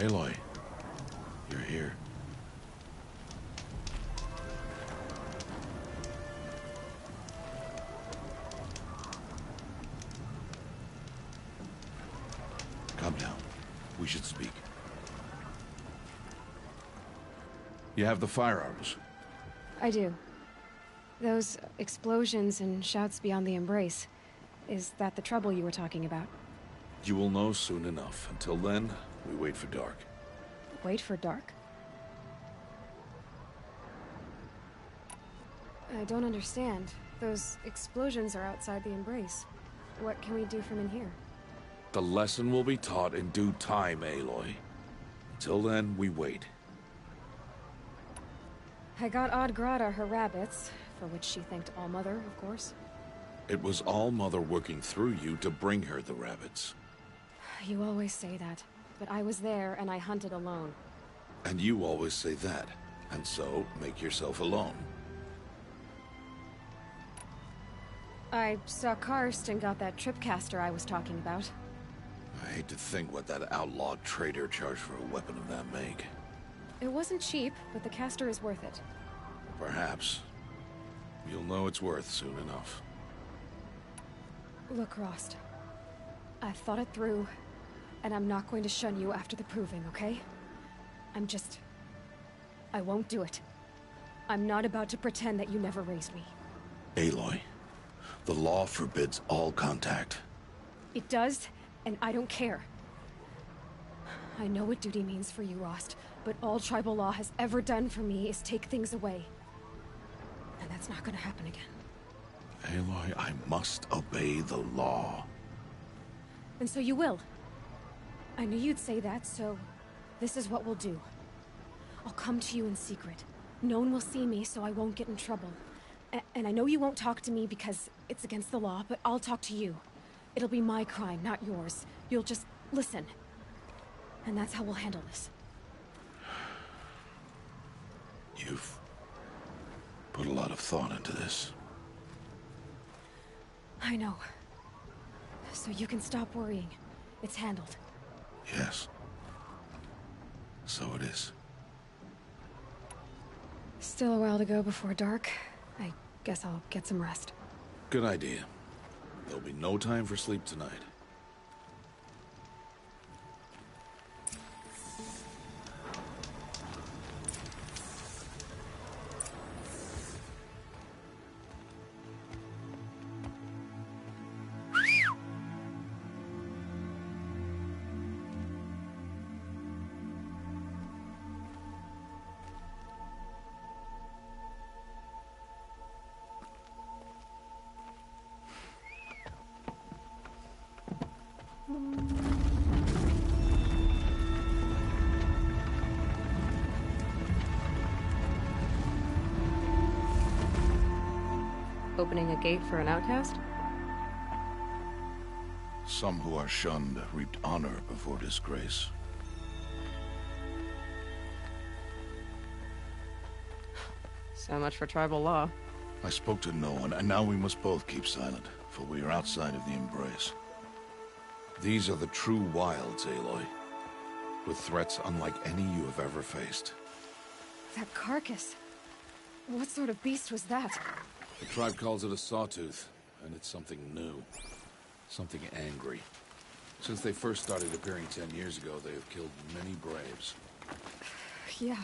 Aloy, you're here. Come down. We should speak. You have the firearms? I do. Those explosions and shouts beyond the embrace. Is that the trouble you were talking about? You will know soon enough. Until then, we wait for dark. Wait for dark? I don't understand. Those explosions are outside the embrace. What can we do from in here? The lesson will be taught in due time, Aloy. Until then, we wait. I got Odd Grata her rabbits, for which she thanked Allmother, of course. It was Allmother working through you to bring her the rabbits. You always say that, but I was there and I hunted alone. And you always say that, and so make yourself alone. I saw Karst and got that tripcaster I was talking about. I hate to think what that outlawed trader charged for a weapon of that make. It wasn't cheap, but the caster is worth it. Perhaps. You'll know it's worth soon enough. Look, Rost. I've thought it through, and I'm not going to shun you after the proving, okay? I won't do it. I'm not about to pretend that you never raised me. Aloy, the law forbids all contact. It does, and I don't care. I know what duty means for you, Rost, but all tribal law has ever done for me is take things away. And that's not gonna happen again. Aloy, I must obey the law. And so you will. I knew you'd say that, so this is what we'll do. I'll come to you in secret. No one will see me, so I won't get in trouble. And I know you won't talk to me because it's against the law, but I'll talk to you. It'll be my crime, not yours. You'll just listen. And that's how we'll handle this. You've put a lot of thought into this. I know. So you can stop worrying. It's handled. Yes. So it is. Still a while to go before dark. I guess I'll get some rest. Good idea. There'll be no time for sleep tonight. Opening a gate for an outcast? Some who are shunned reaped honor before disgrace. So much for tribal law. I spoke to no one, and now we must both keep silent, for we are outside of the embrace. These are the true wilds, Aloy, with threats unlike any you have ever faced. That carcass. What sort of beast was that? The tribe calls it a sawtooth, and it's something new. Something angry. Since they first started appearing 10 years ago, they have killed many braves. Yeah.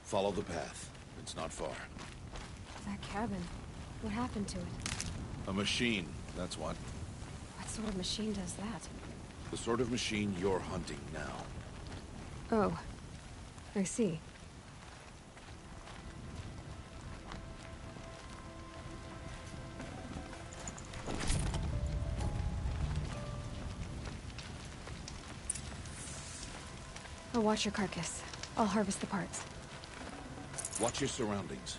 Follow the path. It's not far. That cabin. What happened to it? A machine, that's what. What sort of machine does that? The sort of machine you're hunting now. Oh. I see. I'll watch your carcass. I'll harvest the parts. Watch your surroundings.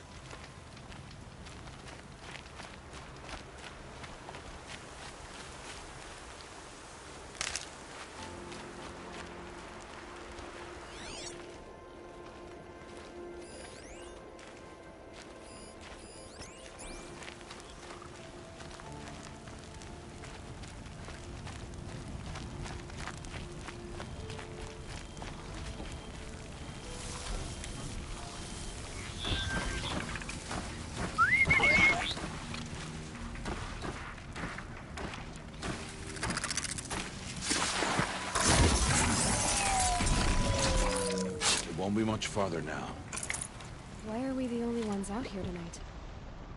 much farther now. Why are we the only ones out here tonight?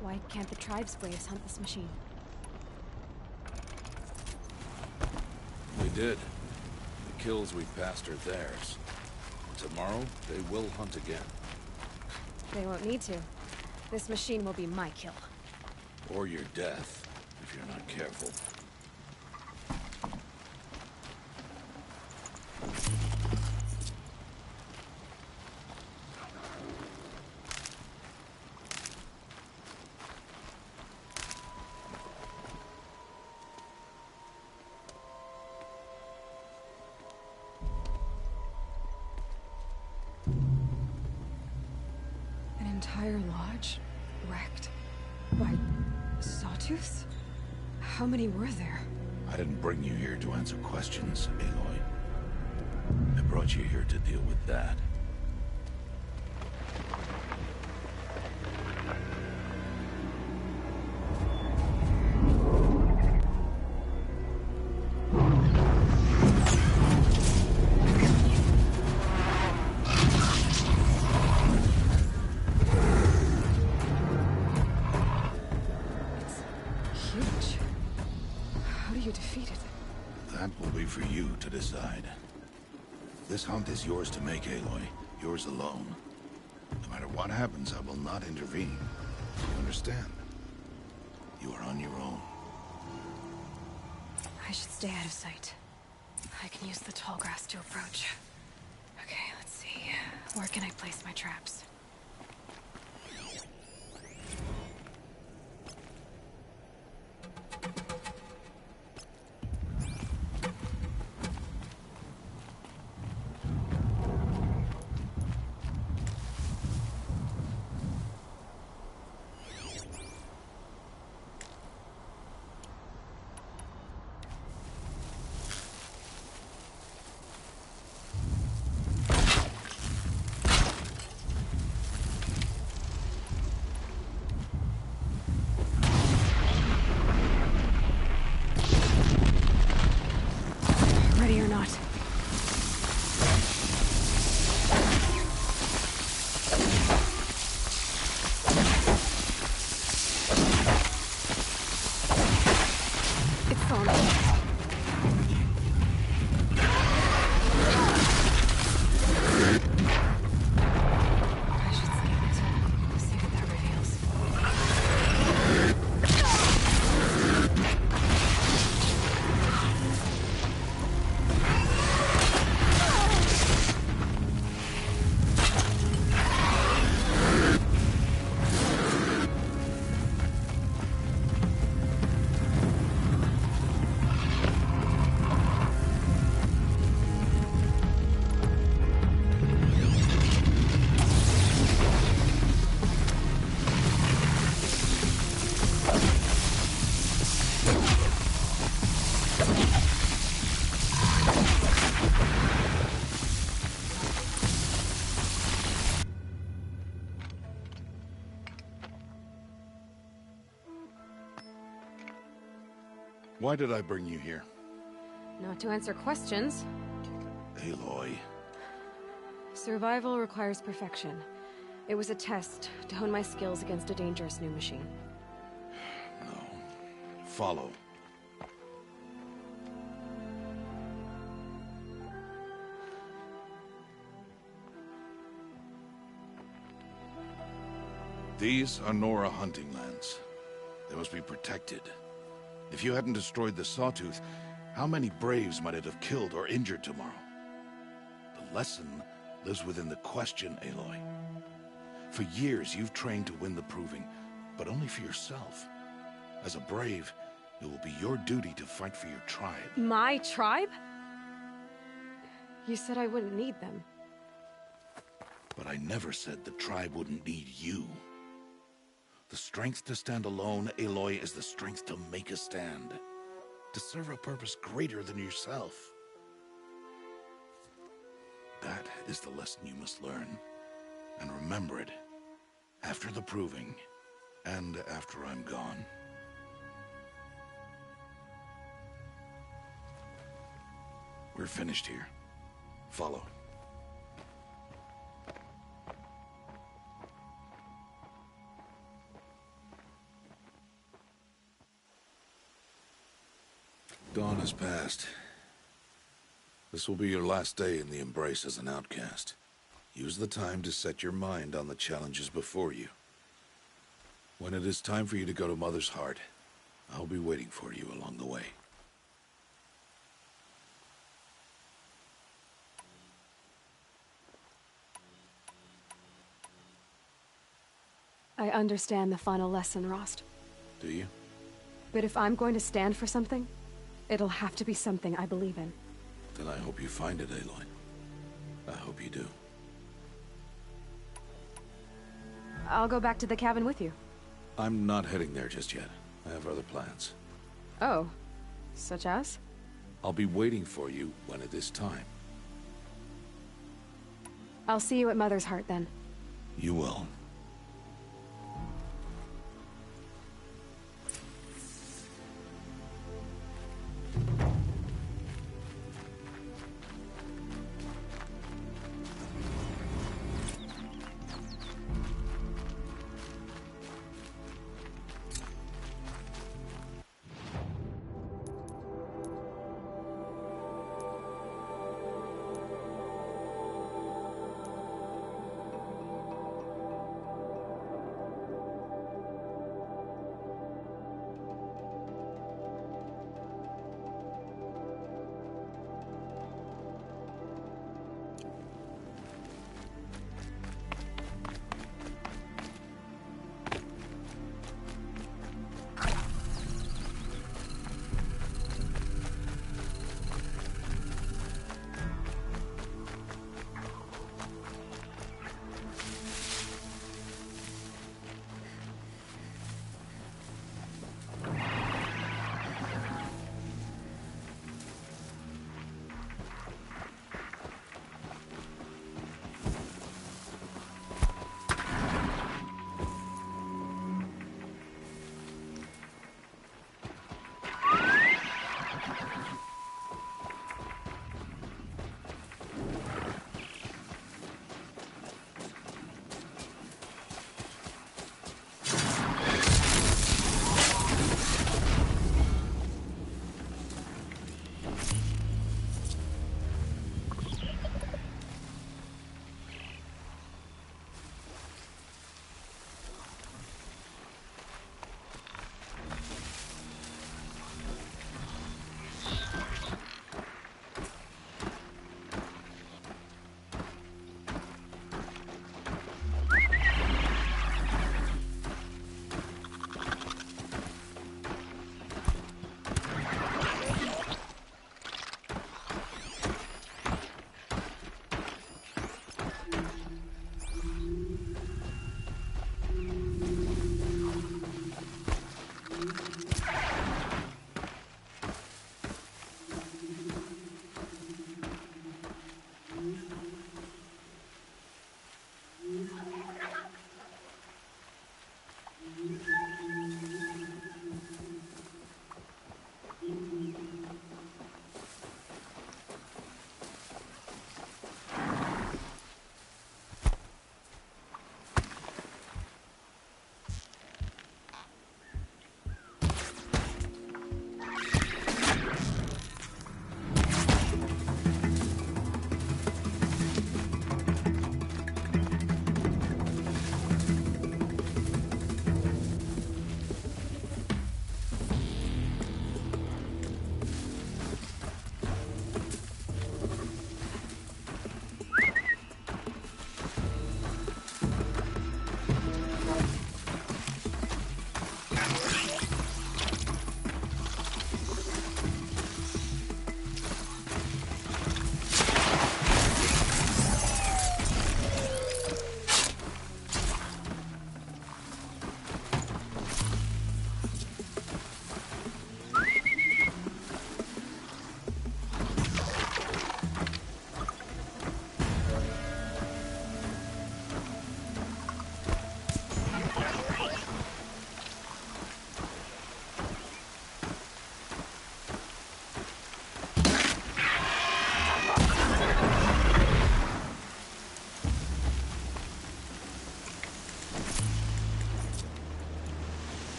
Why can't the tribe's braves hunt this machine? They did. The kills we passed are theirs. Tomorrow, they will hunt again. They won't need to. This machine will be my kill. Or your death, if you're not careful. An entire lodge wrecked by sawtooths? How many were there? I didn't bring you here to answer questions, Aloy. I brought you here to deal with that. Huge. How do you defeat it? That will be for you to decide. This hunt is yours to make, Aloy. Yours alone. No matter what happens, I will not intervene. You understand? You are on your own. I should stay out of sight. I can use the tall grass to approach. Okay, let's see. Where can I place my traps? Ready or not. It's on. I should scan it. See what that reveals. Why did I bring you here? Not to answer questions. Aloy. Survival requires perfection. It was a test to hone my skills against a dangerous new machine. No. Follow. These are Nora hunting lands. They must be protected. If you hadn't destroyed the Sawtooth, how many Braves might it have killed or injured tomorrow? The lesson lives within the question, Aloy. For years, you've trained to win the Proving, but only for yourself. As a Brave, it will be your duty to fight for your tribe. My tribe? You said I wouldn't need them. But I never said the tribe wouldn't need you. The strength to stand alone, Aloy, is the strength to make a stand. To serve a purpose greater than yourself. That is the lesson you must learn. And remember it. After the Proving. And after I'm gone. We're finished here. Follow. Dawn has passed. This will be your last day in the Embrace as an outcast. Use the time to set your mind on the challenges before you. When it is time for you to go to Mother's Heart, I'll be waiting for you along the way. I understand the final lesson, Rost. Do you? But if I'm going to stand for something, it'll have to be something I believe in. Then I hope you find it, Aloy. I hope you do. I'll go back to the cabin with you. I'm not heading there just yet. I have other plans. Oh. Such as? I'll be waiting for you when it is time. I'll see you at Mother's Heart, then. You will.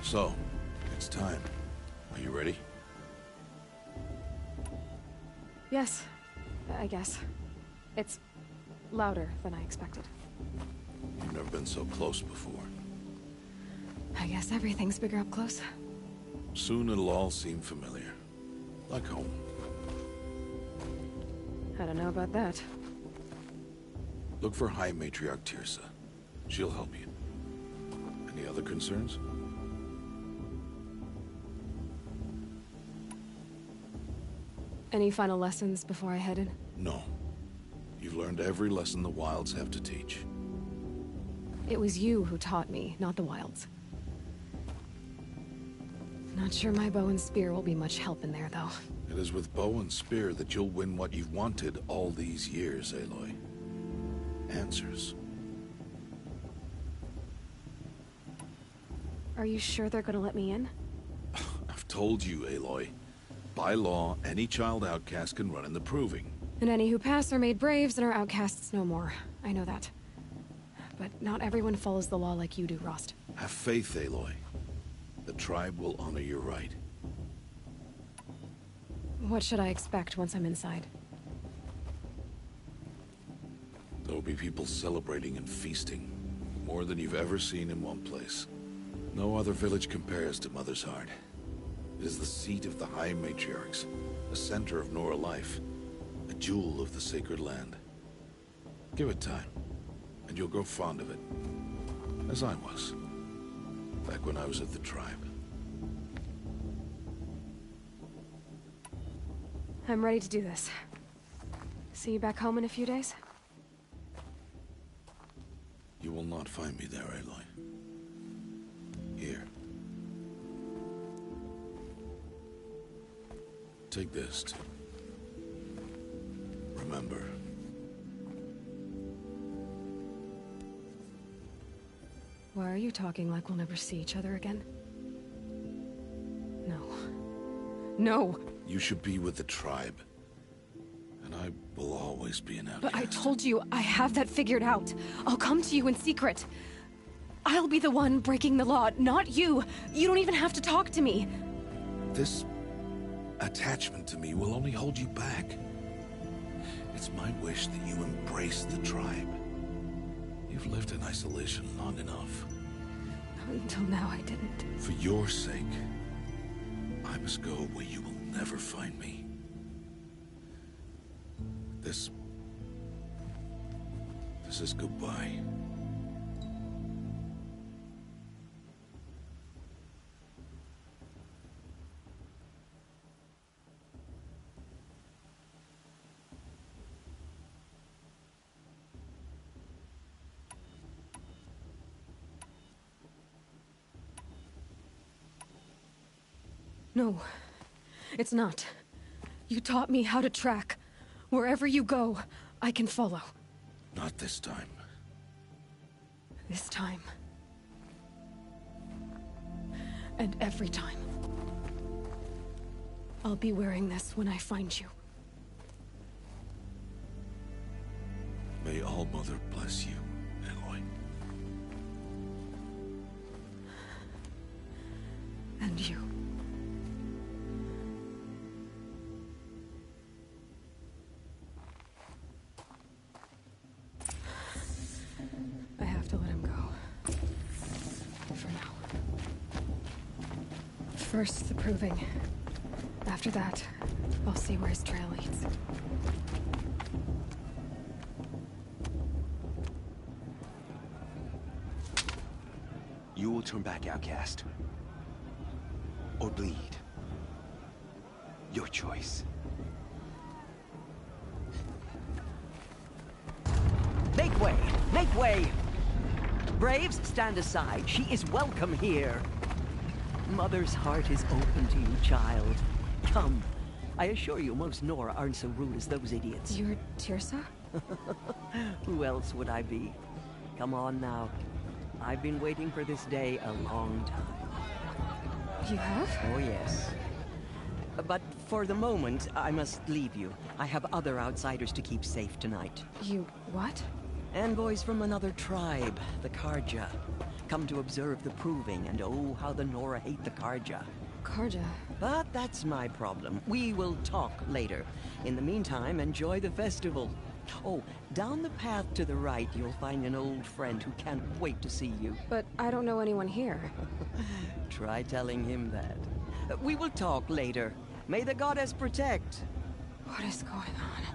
So, it's time. Are you ready? Yes, I guess. It's louder than I expected. You've never been so close before. I guess everything's bigger up close. Soon it'll all seem familiar. Like home. I don't know about that. Look for High Matriarch Tirsa. She'll help you. Any other concerns? Any final lessons before I head in? No. You've learned every lesson the Wilds have to teach. It was you who taught me, not the Wilds. Not sure my bow and spear will be much help in there, though. It is with bow and spear that you'll win what you've wanted all these years, Aloy. Answers. Are you sure they're gonna let me in? I've told you, Aloy. By law, any child outcast can run in the Proving. And any who pass are made braves and are outcasts no more. I know that. But not everyone follows the law like you do, Rost. Have faith, Aloy. The tribe will honor your right. What should I expect once I'm inside? There'll be people celebrating and feasting. More than you've ever seen in one place. No other village compares to Mother's Heart. It is the seat of the High Matriarchs, a center of Nora life, a jewel of the sacred land. Give it time, and you'll grow fond of it. As I was, back when I was at the tribe. I'm ready to do this. See you back home in a few days? You will not find me there, Aloy. Here. Take this, too. Remember. Why are you talking like we'll never see each other again? No. No! You should be with the tribe. And I will always be an outcast. But I told you, I have that figured out. I'll come to you in secret. I'll be the one breaking the law, not you. You don't even have to talk to me. This attachment to me will only hold you back. It's my wish that you embrace the tribe. You've lived in isolation long enough. Until now, I didn't. For your sake, I must go where you will never find me. This is goodbye. No, it's not. You taught me how to track. Wherever you go, I can follow. Not this time. This time. And every time. I'll be wearing this when I find you. May All Mother bless you, Aloy. And you. I have to let him go. For now. First, the Proving. After that, I'll see where his trail leads. You will turn back, outcast. Or bleed. Your choice. Make way! Make way! Braves, stand aside. She is welcome here. Mother's heart is open to you, child. Come. I assure you, most Nora aren't so rude as those idiots. You're Tirsa? Who else would I be? Come on now. I've been waiting for this day a long time. You have? Oh, yes. But for the moment, I must leave you. I have other outsiders to keep safe tonight. You what? Envoys from another tribe, the Karja. Come to observe the proving, and oh, how the Nora hate the Karja. Karja. But that's my problem. We will talk later. In the meantime, enjoy the festival. Oh, down the path to the right, you'll find an old friend who can't wait to see you. But I don't know anyone here. Try telling him that. We will talk later. May the goddess protect. What is going on?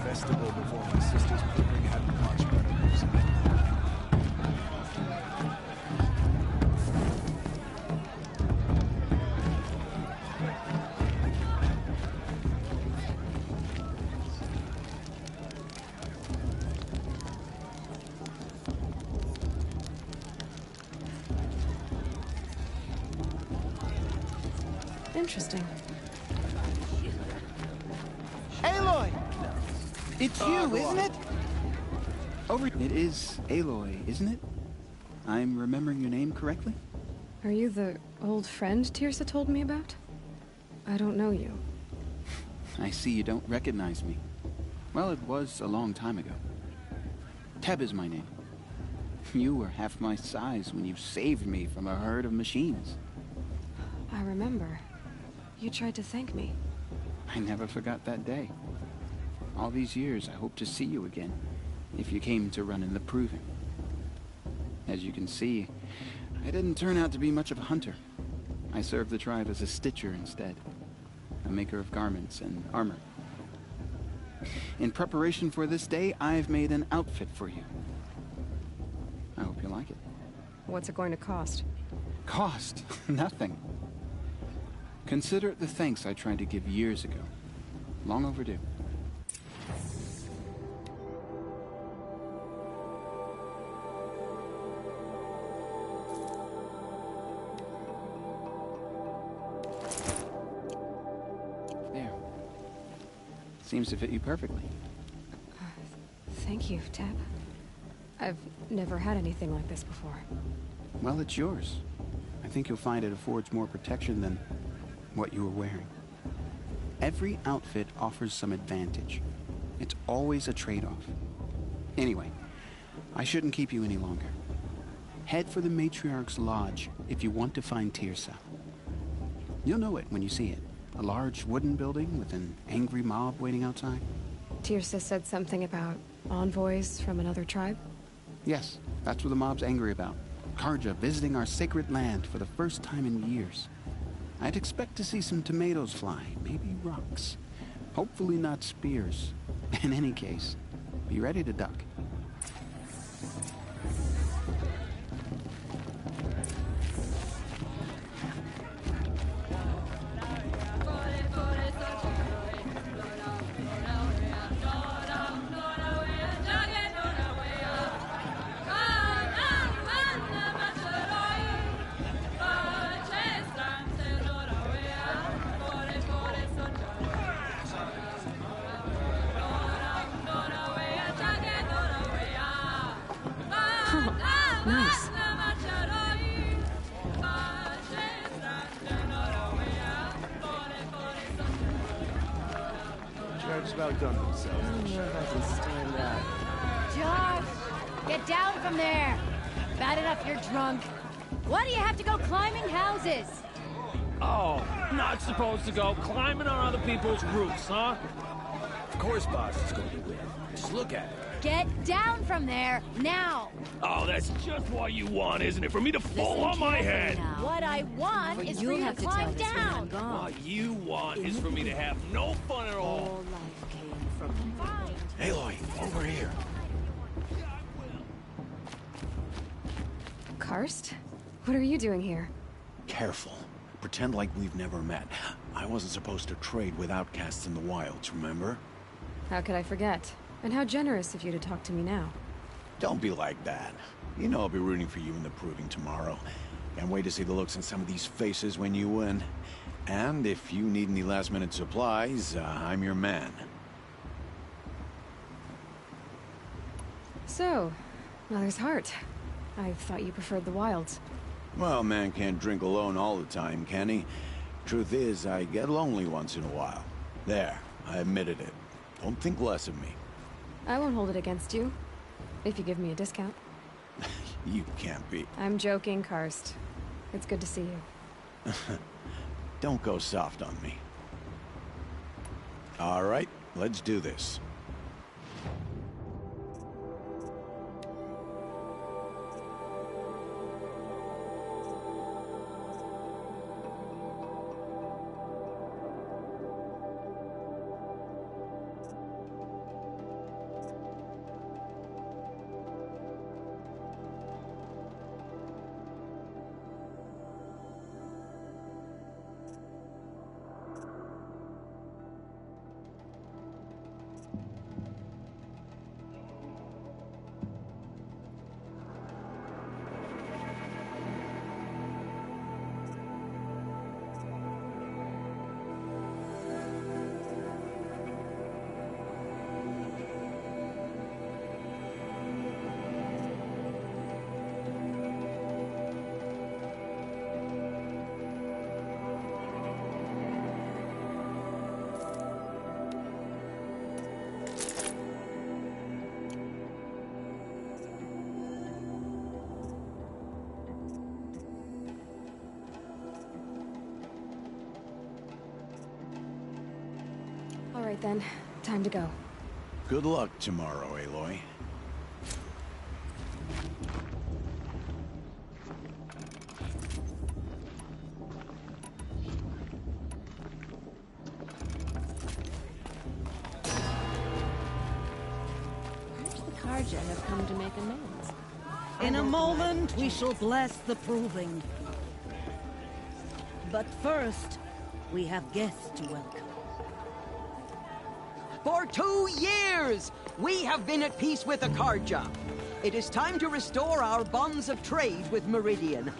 Festival before my sister's proving had much better music. Interesting. Aloy! It's you, isn't it? It is Aloy, isn't it? I'm remembering your name correctly? Are you the old friend Tirsa told me about? I don't know you. I see you don't recognize me. Well, it was a long time ago. Teb is my name. You were half my size when you saved me from a herd of machines. I remember. You tried to thank me. I never forgot that day. All these years, I hope to see you again, if you came to run in the proving. As you can see, I didn't turn out to be much of a hunter. I served the tribe as a stitcher instead, a maker of garments and armor. In preparation for this day, I've made an outfit for you. I hope you like it. What's it going to cost? Cost? Nothing. Consider it the thanks I tried to give years ago. Long overdue. There. Seems to fit you perfectly. Thank you, Tab. I've never had anything like this before. Well, it's yours. I think you'll find it affords more protection than what you were wearing. Every outfit offers some advantage. It's always a trade-off. Anyway, I shouldn't keep you any longer. Head for the Matriarch's Lodge if you want to find Tirsa. You'll know it when you see it. A large wooden building with an angry mob waiting outside. Tirsa said something about envoys from another tribe? Yes, that's what the mob's angry about. Karja visiting our sacred land for the first time in years. I'd expect to see some tomatoes fly, maybe rocks. Hopefully not spears. In any case, be ready to duck. Nice. Judge's about done with himself. I don't know if I can stand up. Josh, get down from there. Bad enough you're drunk. Why do you have to go climbing houses? Oh, not supposed to go climbing on other people's roofs, huh? Of course Boss is going to win. Just look at it. Get down from there, now! Oh, that's just what you want, isn't it? For me to fall on my head! What I want is for You'll you to have to tell climb this when I'm down! gone. What you want is for me to have no fun at all. All life came from Fine. Aloy, over here. Karst? What are you doing here? Careful. Pretend like we've never met. I wasn't supposed to trade with outcasts in the wilds, remember? How could I forget? And how generous of you to talk to me now. Don't be like that. You know I'll be rooting for you in the proving tomorrow. Can't wait to see the looks on some of these faces when you win. And if you need any last-minute supplies, I'm your man. So, Mother's Heart. I thought you preferred the wilds. Well, man can't drink alone all the time, can he? Truth is, I get lonely once in a while. There, I admitted it. Don't think less of me. I won't hold it against you, if you give me a discount. You can't be. I'm joking, Karst. It's good to see you. Don't go soft on me. All right, let's do this. All right then, time to go. Good luck tomorrow, Aloy. The Karja have come to make amends. In a moment, we shall bless the proving. But first, we have guests to welcome. For 2 years, we have been at peace with the Karja. It is time to restore our bonds of trade with Meridian.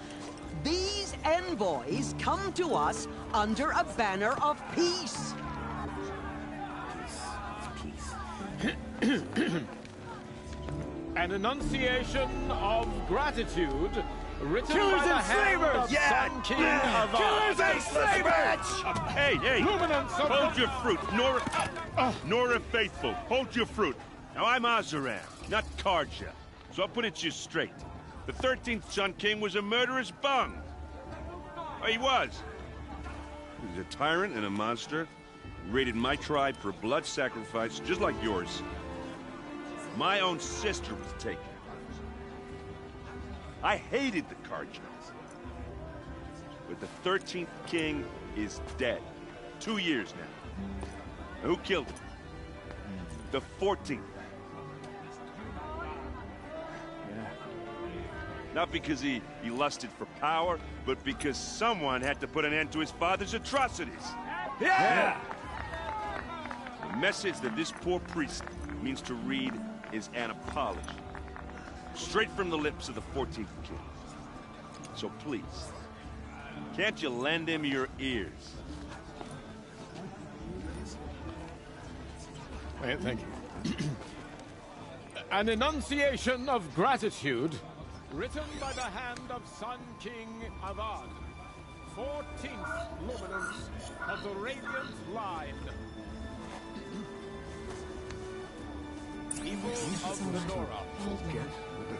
These envoys come to us under a banner of peace. An enunciation of gratitude written Killers by the and hand slavers! of Sun King of Killers and slavers! Hey! Luminance of Hold the... your fruit, Nora Faithful. Hold your fruit. Now, I'm Azaran, not Karja. So I'll put it to you straight. The 13th Sun King was a murderous bung. Oh, he was. He was a tyrant and a monster. He raided my tribe for blood sacrifice, just like yours. My own sister was taken. I hated the Karjas. But the 13th king is dead. 2 years now. And who killed him? The 14th. Not because he lusted for power, but because someone had to put an end to his father's atrocities. Yeah! The message that this poor priest means to read is an apology. Straight from the lips of the 14th king. So please, can't you lend him your ears? Thank you. An enunciation of gratitude written by the hand of Sun King Avad, 14th luminance of the Radiant Line. People of Nora,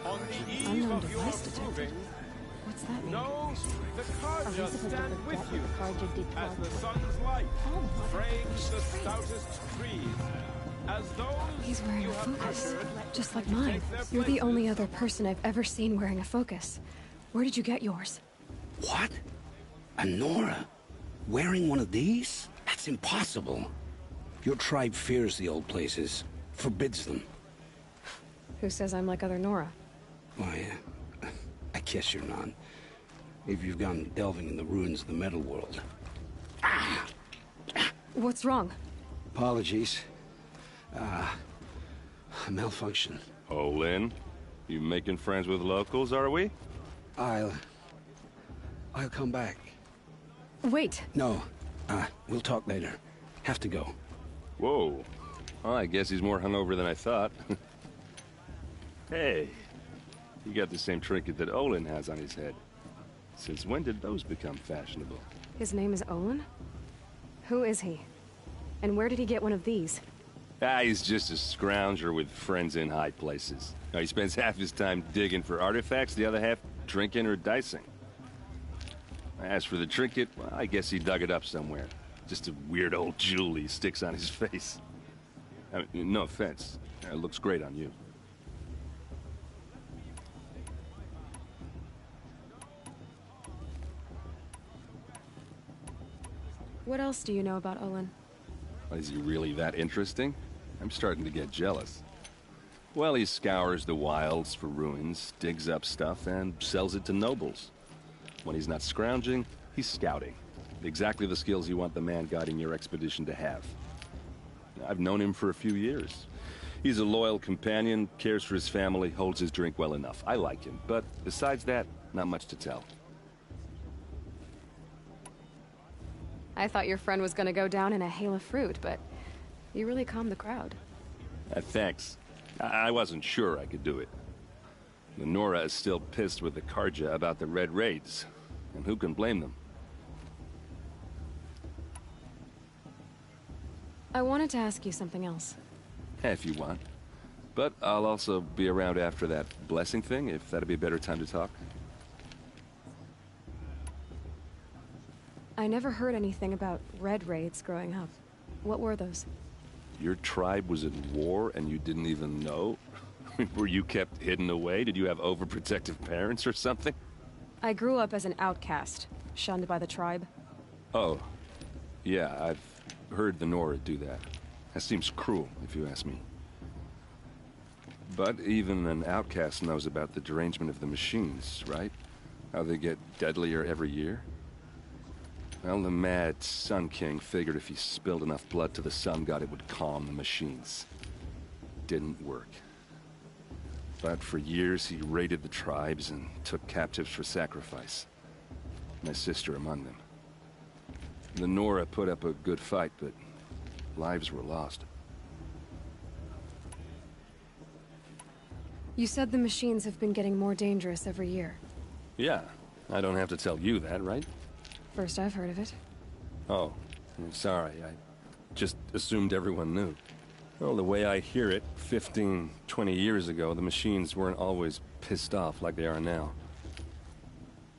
on the eve Unknown of your device detected. proving, What's that mean? know the Are we Karja supposed to stand forget with what you the Karja did to as our the tribe? sun's light Oh, frames the great. stoutest trees, as those He's wearing you a have focus, ushered just like to mine. take their You're the only places. other person I've ever seen wearing a focus. Where did you get yours? What? A Nora? Wearing one of these? That's impossible. Your tribe fears the old places, forbids them. Who says I'm like other Nora? Why, I guess you're not. If you've gone delving in the ruins of the metal world. What's wrong? Apologies. A malfunction. Oh, Lynn, you making friends with locals, are we? I'll come back. Wait. No, we'll talk later. Have to go. Whoa. Well, I guess he's more hungover than I thought. Hey, you got the same trinket that Olin has on his head. Since when did those become fashionable? His name is Olin? Who is he? And where did he get one of these? Ah, he's just a scrounger with friends in high places. Now, he spends half his time digging for artifacts, the other half drinking or dicing. As for the trinket, well, I guess he dug it up somewhere. Just a weird old jewel he sticks on his face. I mean, no offense. It looks great on you. What else do you know about Olin? Is he really that interesting? I'm starting to get jealous. Well, he scours the wilds for ruins, digs up stuff, and sells it to nobles. When he's not scrounging, he's scouting. Exactly the skills you want the man guiding your expedition to have. I've known him for a few years. He's a loyal companion, cares for his family, holds his drink well enough. I like him, but besides that, not much to tell. I thought your friend was gonna go down in a hail of fruit, but you really calmed the crowd. Thanks. I wasn't sure I could do it. The Nora is still pissed with the Karja about the Red Raids, and who can blame them? I wanted to ask you something else. If you want. But I'll also be around after that blessing thing, if that'd be a better time to talk. I never heard anything about Red Raids growing up. What were those? Your tribe was in war and you didn't even know? Were you kept hidden away? Did you have overprotective parents or something? I grew up as an outcast, shunned by the tribe. Oh. Yeah, I've heard the Nora do that. That seems cruel, if you ask me. But even an outcast knows about the derangement of the machines, right? How they get deadlier every year? Well, the mad Sun King figured if he spilled enough blood to the Sun God, it would calm the machines. Didn't work. But for years, he raided the tribes and took captives for sacrifice. My sister among them. The Nora put up a good fight, but lives were lost. You said the machines have been getting more dangerous every year. Yeah, I don't have to tell you that, right? First I've heard of it. Oh, I'm sorry. I just assumed everyone knew. Well, the way I hear it, 15, 20 years ago, the machines weren't always pissed off like they are now.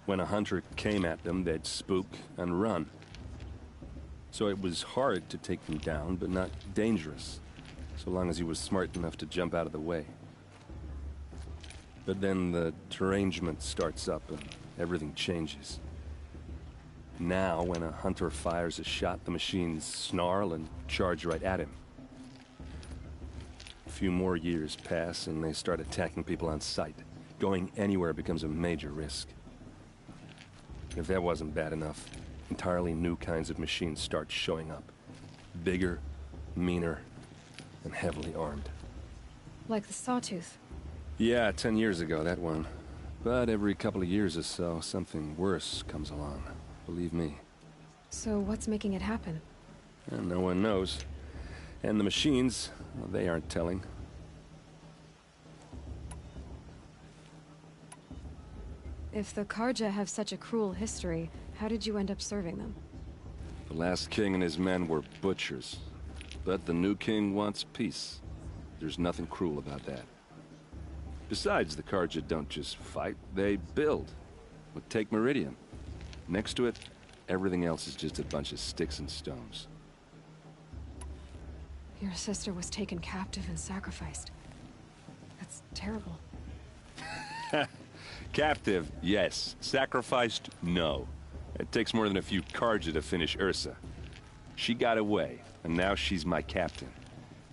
When a hunter came at them, they'd spook and run. So it was hard to take them down, but not dangerous, so long as he was smart enough to jump out of the way. But then the derangement starts up and everything changes. Now, when a hunter fires a shot, the machines snarl and charge right at him. A few more years pass and they start attacking people on sight. Going anywhere becomes a major risk. If that wasn't bad enough, entirely new kinds of machines start showing up. Bigger, meaner, and heavily armed. Like the Sawtooth. Yeah, 10 years ago, that one. But every couple of years or so, something worse comes along. Believe me. So what's making it happen? And no one knows. And the machines, well, they aren't telling. If the Karja have such a cruel history, how did you end up serving them? The last king and his men were butchers. But the new king wants peace. There's nothing cruel about that. Besides, the Karja don't just fight, they build. But take Meridian. Next to it, everything else is just a bunch of sticks and stones. Your sister was taken captive and sacrificed. That's terrible. Captive, yes. Sacrificed, no. It takes more than a few Karja to finish Ursa. She got away, and now she's my captain.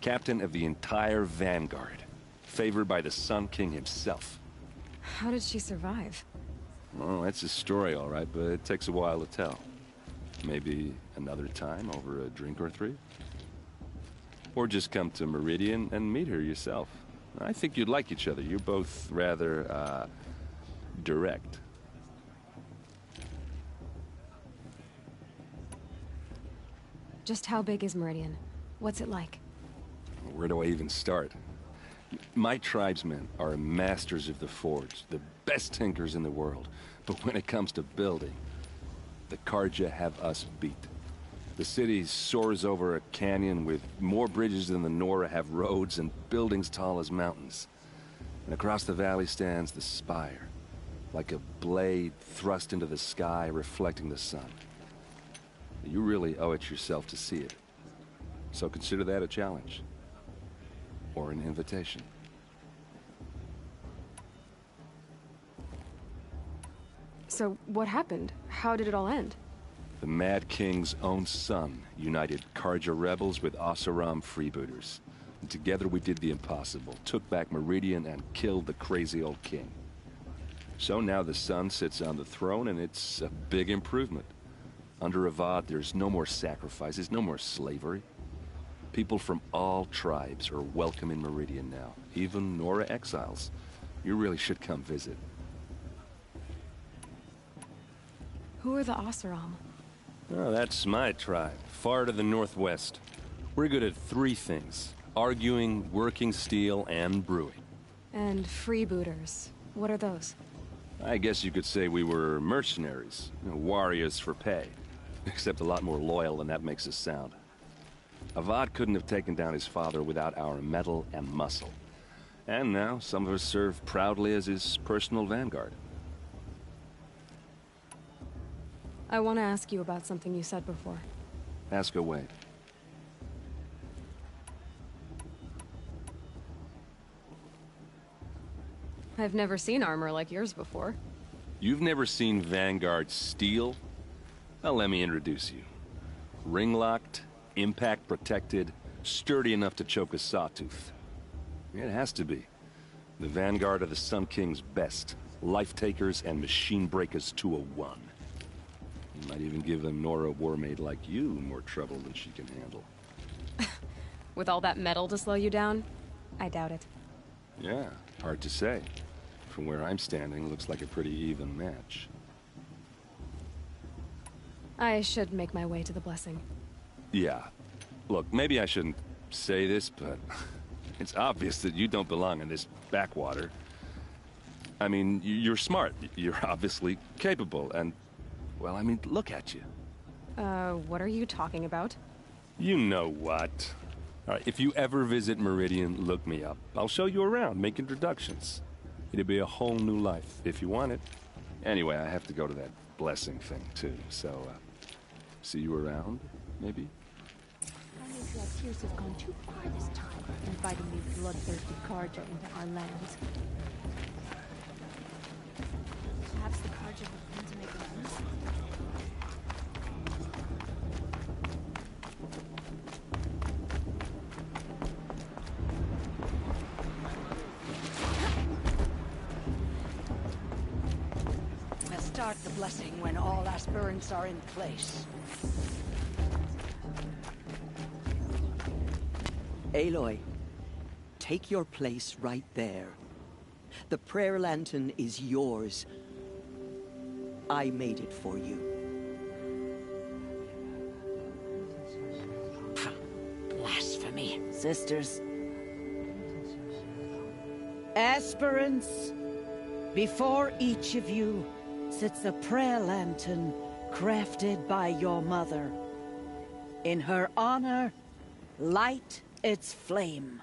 Captain of the entire Vanguard. Favored by the Sun King himself. How did she survive? Oh, that's a story, all right, but it takes a while to tell. Maybe another time over a drink or three? Or just come to Meridian and meet her yourself. I think you'd like each other. You're both rather, direct. Just how big is Meridian? What's it like? Where do I even start? My tribesmen are masters of the forge, the best tinkers in the world. But when it comes to building, the Carja have us beat. The city soars over a canyon with more bridges than the Nora have roads and buildings tall as mountains. And across the valley stands the spire, like a blade thrust into the sky reflecting the sun. You really owe it yourself to see it. So consider that a challenge. Or an invitation. So, what happened? How did it all end? The Mad King's own son united Carja rebels with Oseram freebooters. And together we did the impossible, took back Meridian and killed the crazy old king. So now the son sits on the throne and it's a big improvement. Under Avad, there's no more sacrifices, no more slavery. People from all tribes are welcome in Meridian now, even Nora exiles. You really should come visit. Who are the Oseram? Oh, that's my tribe, far to the northwest. We're good at 3 things: arguing, working steel, and brewing. And freebooters. What are those? I guess you could say we were mercenaries, warriors for pay. Except a lot more loyal than that makes us sound. Avad couldn't have taken down his father without our metal and muscle. And now some of us serve proudly as his personal vanguard. I want to ask you about something you said before. Ask away. I've never seen armor like yours before. You've never seen Vanguard steel? Well, let me introduce you. Ring-locked, impact-protected, sturdy enough to choke a sawtooth. It has to be. The Vanguard of the Sun King's best. Life-takers and machine-breakers to a 1. You might even give a Nora warmaid like you more trouble than she can handle. With all that metal to slow you down? I doubt it. Yeah, hard to say. From where I'm standing, looks like a pretty even match. I should make my way to the blessing. Yeah. Look, maybe I shouldn't say this, but it's obvious that you don't belong in this backwater. I mean, you're smart. You're obviously capable, and... well, I mean, look at you. What are you talking about? You know what. All right, if you ever visit Meridian, look me up. I'll show you around, make introductions. It'll be a whole new life, if you want it. Anyway, I have to go to that blessing thing, too, so, see you around, maybe? I think our tears have gone too far this time, inviting these bloodthirsty Carja into our lands. Perhaps the Carja will come to make amends? We'll start the blessing when all aspirants are in place. Aloy, take your place right there. The prayer lantern is yours. I made it for you. Blasphemy. Sisters. Aspirants, before each of you sits a prayer lantern crafted by your mother. In her honor, light its flame.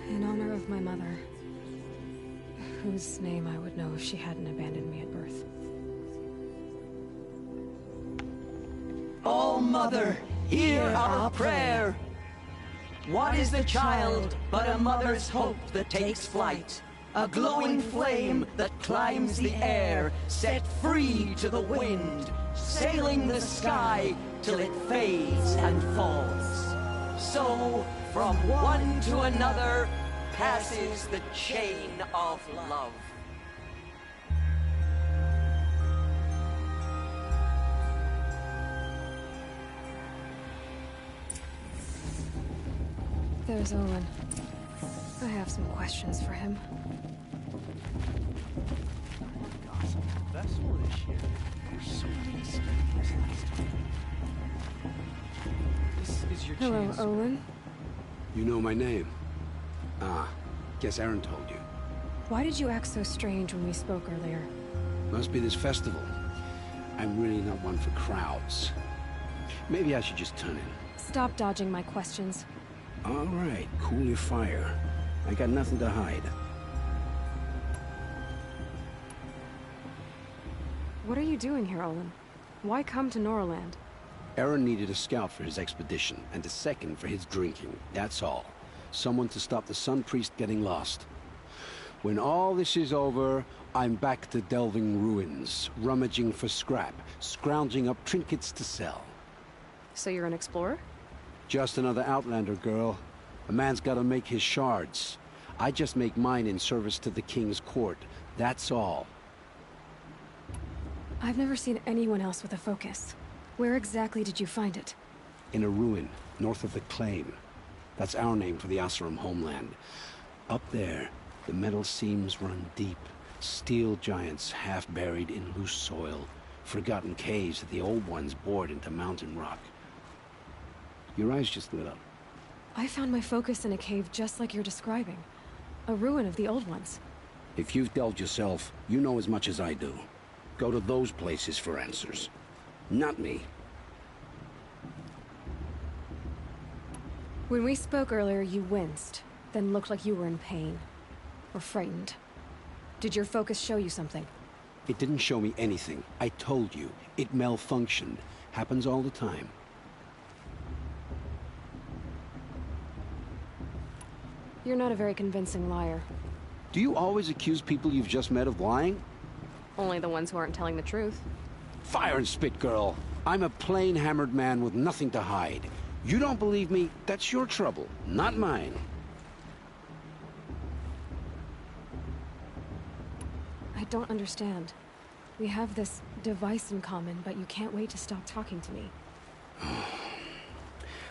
In honor of my mother, whose name I would know if she hadn't abandoned me at birth. Oh, Mother, hear our prayer. What is the child but a mother's hope that takes flight? A glowing flame that climbs the air, set free to the wind, sailing the sky till it fades and falls. So, from one to another, passes the chain of love. There's Owen. I have some questions for him. Hello, Olin. You know my name? Ah, guess Aaron told you. Why did you act so strange when we spoke earlier? Must be this festival. I'm really not one for crowds. Maybe I should just turn in. Stop dodging my questions. All right, cool your fire. I got nothing to hide. What are you doing here, Olin? Why come to Norland? Aaron needed a scout for his expedition, and a second for his drinking. That's all. Someone to stop the Sun Priest getting lost. When all this is over, I'm back to delving ruins, rummaging for scrap, scrounging up trinkets to sell. So you're an explorer? Just another Outlander, girl. A man's gotta make his shards. I just make mine in service to the King's court. That's all. I've never seen anyone else with a focus. Where exactly did you find it? In a ruin, north of the Claim. That's our name for the Oseram homeland. Up there, the metal seams run deep. Steel giants half buried in loose soil. Forgotten caves that the old ones bored into mountain rock. Your eyes just lit up. I found my focus in a cave just like you're describing. A ruin of the old ones. If you've delved yourself, you know as much as I do. Go to those places for answers. Not me. When we spoke earlier, you winced, then looked like you were in pain. Or frightened. Did your focus show you something? It didn't show me anything. I told you. It malfunctioned. Happens all the time. You're not a very convincing liar. Do you always accuse people you've just met of lying? Only the ones who aren't telling the truth. Fire and spit, girl. I'm a plain hammered man with nothing to hide. You don't believe me, that's your trouble, not mine. I don't understand. We have this device in common, but you can't wait to stop talking to me.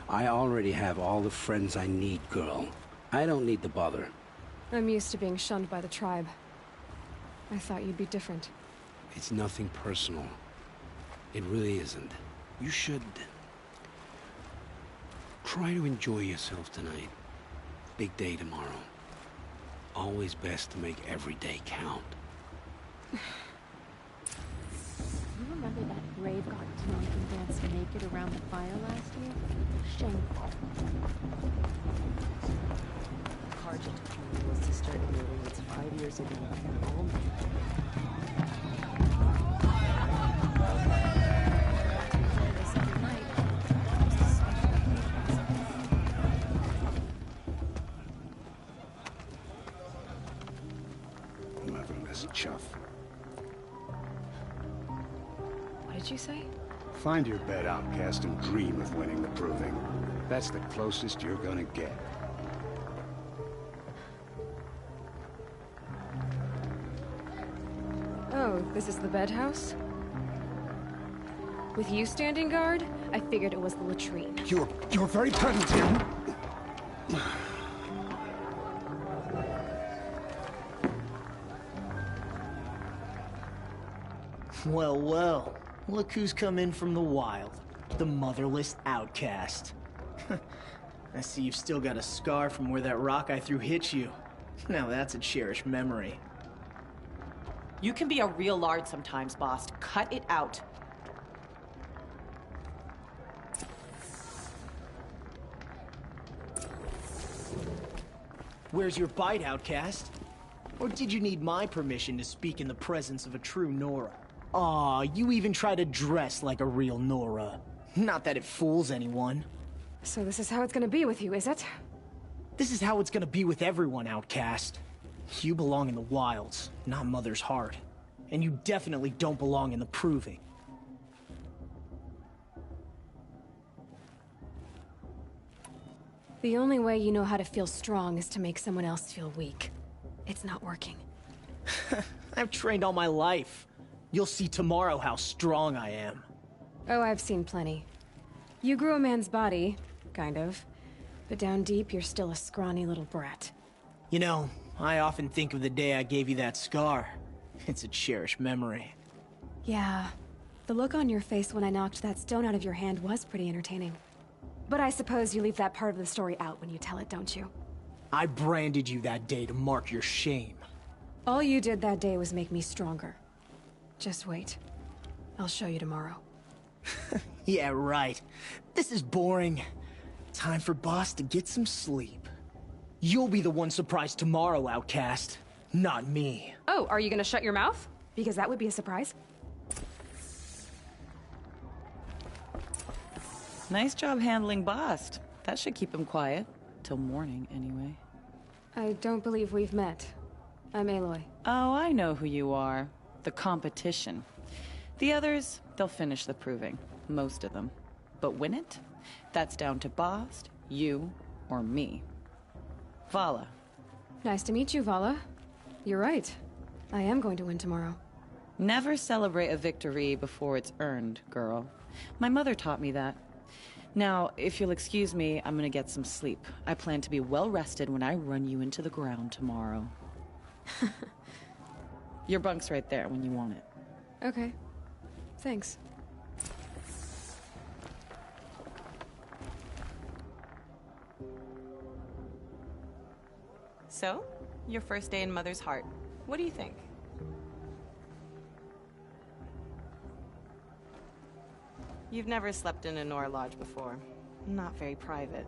I already have all the friends I need, girl. I don't need the bother. I'm used to being shunned by the tribe. I thought you'd be different. It's nothing personal. It really isn't. You should... try to enjoy yourself tonight. Big day tomorrow. Always best to make every day count. You remember that brave got drunk and danced naked around the fire last year? Shameful. Karja took my little sister in the woods 5 years ago. All Motherless chuff. What did you say? Find your bed, outcast, and dream of winning the proving. That's the closest you're gonna get. Oh, this is the bed house? With you standing guard, I figured it was the latrine. You're very present here. Well, well. Look who's come in from the wild. The motherless outcast. I see you've still got a scar from where that rock I threw hit you. Now that's a cherished memory. You can be a real lard sometimes, boss. Cut it out. Where's your bite, outcast? Or did you need my permission to speak in the presence of a true Nora? Aw, you even try to dress like a real Nora. Not that it fools anyone. So this is how it's gonna be with you, is it? This is how it's gonna be with everyone, outcast. You belong in the wilds, not Mother's heart. And you definitely don't belong in the proving. The only way you know how to feel strong is to make someone else feel weak. It's not working. I've trained all my life. You'll see tomorrow how strong I am. Oh, I've seen plenty. You grew a man's body, kind of. But down deep, you're still a scrawny little brat. You know, I often think of the day I gave you that scar. It's a cherished memory. Yeah. The look on your face when I knocked that stone out of your hand was pretty entertaining. But I suppose you leave that part of the story out when you tell it, don't you? I branded you that day to mark your shame. All you did that day was make me stronger. Just wait. I'll show you tomorrow. Yeah, right. This is boring. Time for Boss to get some sleep. You'll be the one surprised tomorrow, Outcast. Not me. Oh, are you gonna shut your mouth? Because that would be a surprise. Nice job handling Bast. That should keep him quiet. Till morning, anyway. I don't believe we've met. I'm Aloy. Oh, I know who you are. The competition. The others, they'll finish the proving. Most of them. But win it? That's down to Bast, you, or me. Vala. Nice to meet you, Vala. You're right. I am going to win tomorrow. Never celebrate a victory before it's earned, girl. My mother taught me that. Now, if you'll excuse me, I'm gonna get some sleep. I plan to be well rested when I run you into the ground tomorrow. Your bunk's right there when you want it. Okay. Thanks. So, your first day in Mother's Heart. What do you think? You've never slept in a Nora Lodge before. Not very private.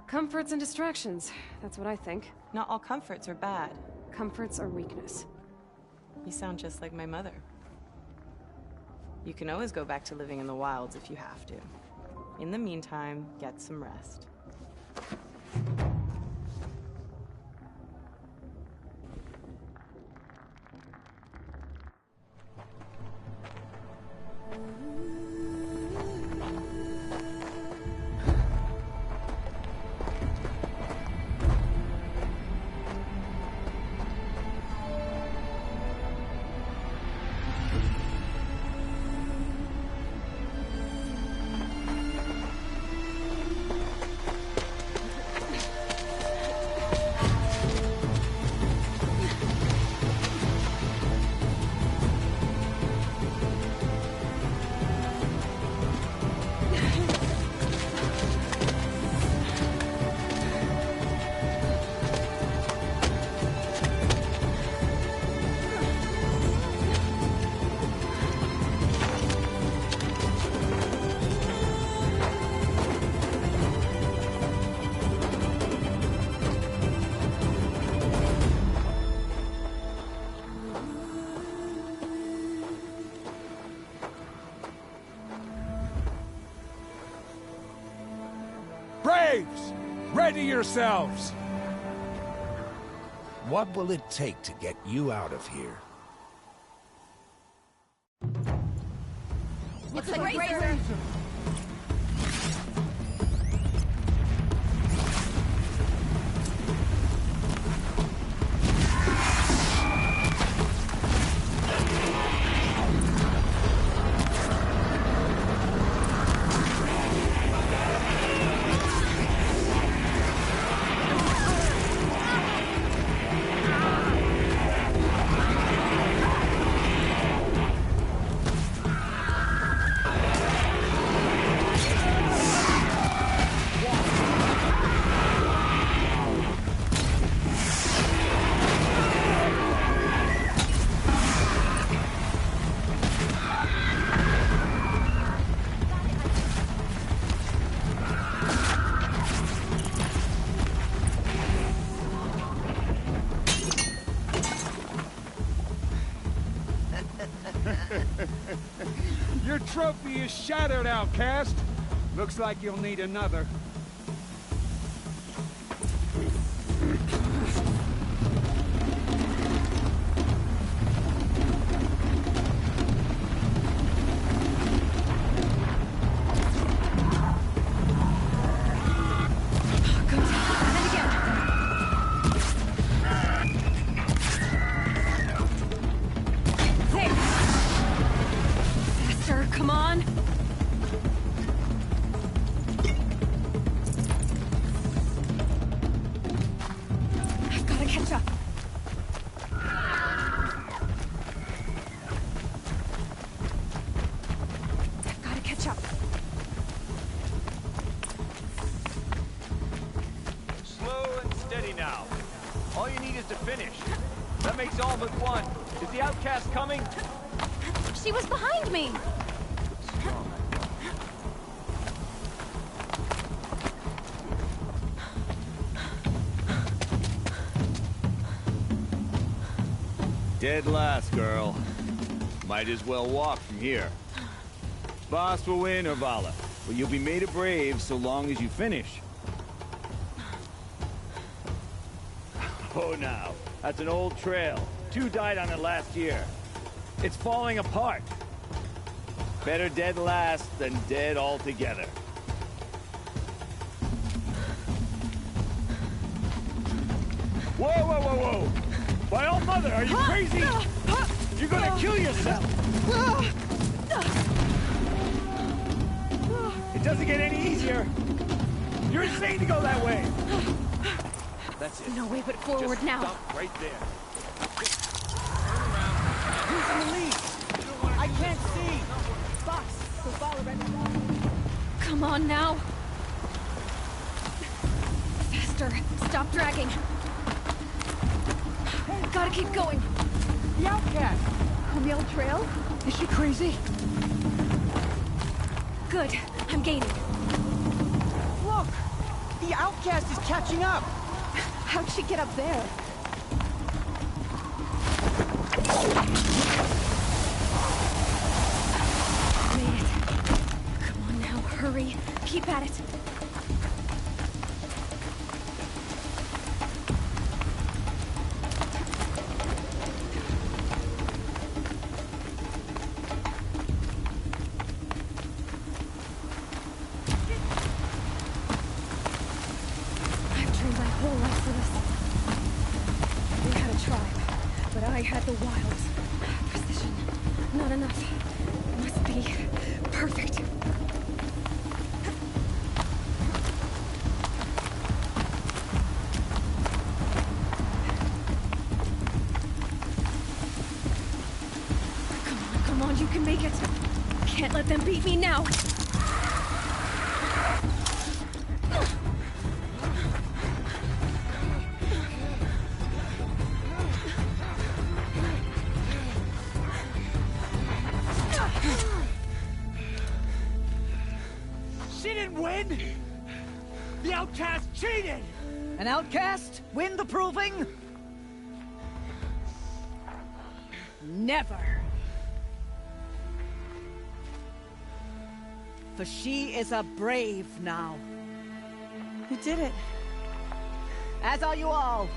Comforts and distractions. That's what I think. Not all comforts are bad. Comforts are weakness. You sound just like my mother. You can always go back to living in the wilds if you have to. In the meantime, get some rest. Braves! Ready yourselves! What will it take to get you out of here? It's a razor! Your trophy is shattered, Outcast. Looks like you'll need another. Come on! to finish. That makes all but one. Is the outcast coming? She was behind me! Dead last, girl. Might as well walk from here. Boss will win or Vala, but you'll be made a brave so long as you finish. Oh, now. That's an old trail. 2 died on it last year. It's falling apart. Better dead last than dead altogether. Whoa, whoa, whoa, whoa! By all mother, are you crazy? You're gonna kill yourself! It doesn't get any easier! You're insane to go that way! That's it. No way but forward Just now. stop right there. Who's in the lead? I can't see! Box, so follow right now. Come on now! Faster! Stop dragging! Gotta keep going! The outcast! On the old trail? Is she crazy? Good. I'm gaining. Look! The outcast is catching up! How'd she get up there? Made it. Come on now, hurry. Keep at it. I've trained my whole life for this. We had a tribe, but I had the wilds. Precision. Not enough. Must be perfect. Come on, you can make it. Can't let them beat me now. She didn't win! The outcast cheated! An outcast win the proving? Never. For she is a brave now. You did it. As are you all.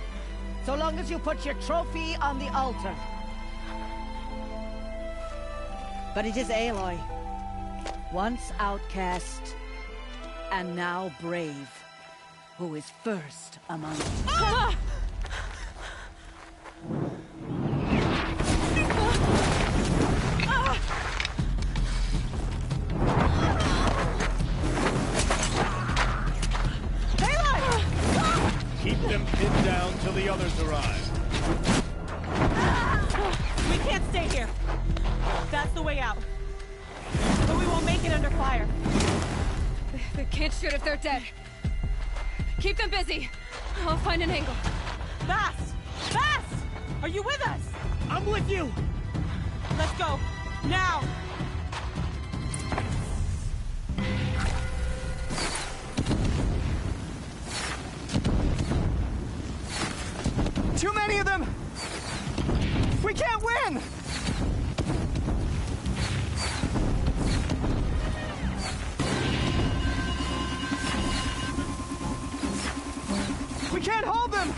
So long as you put your trophy on the altar. But it is Aloy. Once outcast, and now brave, who is first among you. Ah! Keep them pinned down till the others arrive. We can't stay here. That's the way out. But we won't make it under fire. They can't shoot if they're dead. Keep them busy. I'll find an angle. Bass! Bass! Are you with us? I'm with you! Let's go. Now! Too many of them! We can't win! We can't hold them!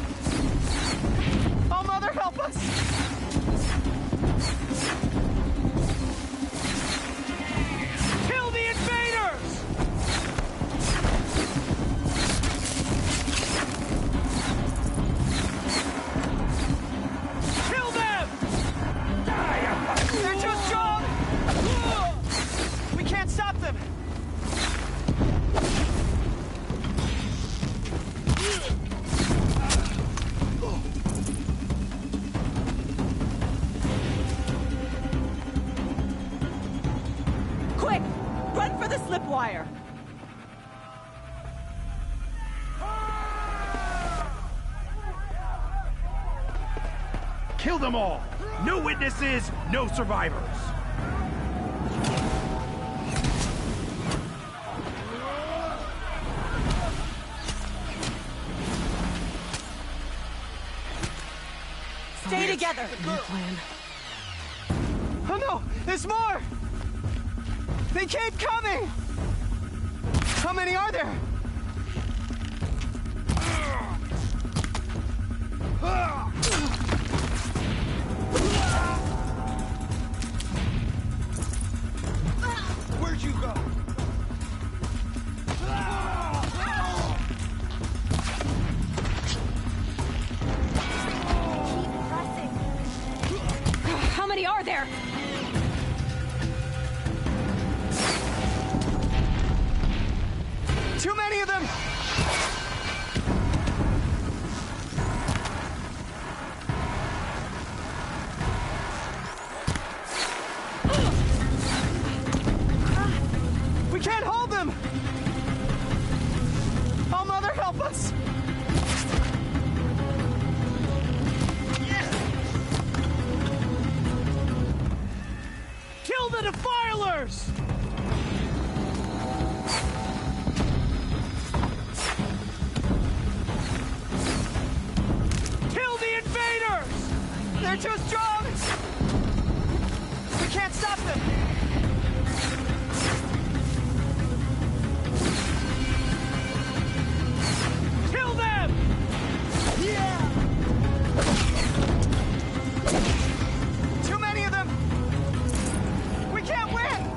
Oh, Mother, help us! Kill the invaders! Kill them! They're too strong! We can't stop them! Quick! Run for the slip wire! Kill them all! No witnesses, no survivors! Stay together! Good plan. Oh no! There's more! They keep coming! How many are there? Where'd you go? How many are there? Too many of them! We can't hold them! Oh, Mother, help us! Kill the defilers! Kill the invaders! They're too strong! We can't stop them! Kill them! Yeah! Too many of them! We can't win!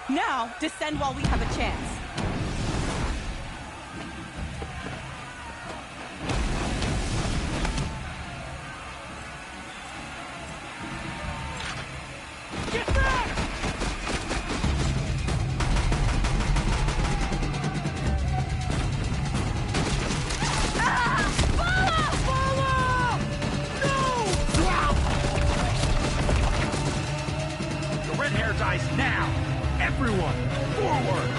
Now, descend while we have a chance. Get back! The red hair dies now! Everyone, forward!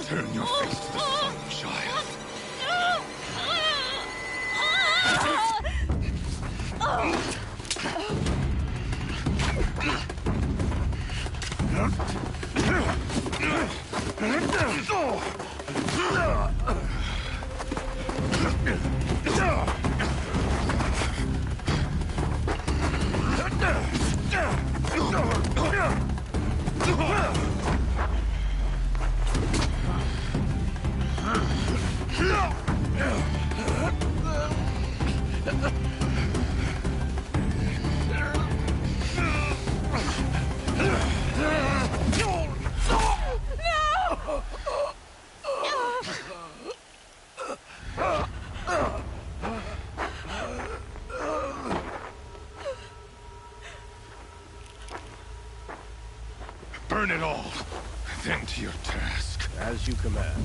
Turn your face to the sun, child. Burn it all, then to your task. As you command.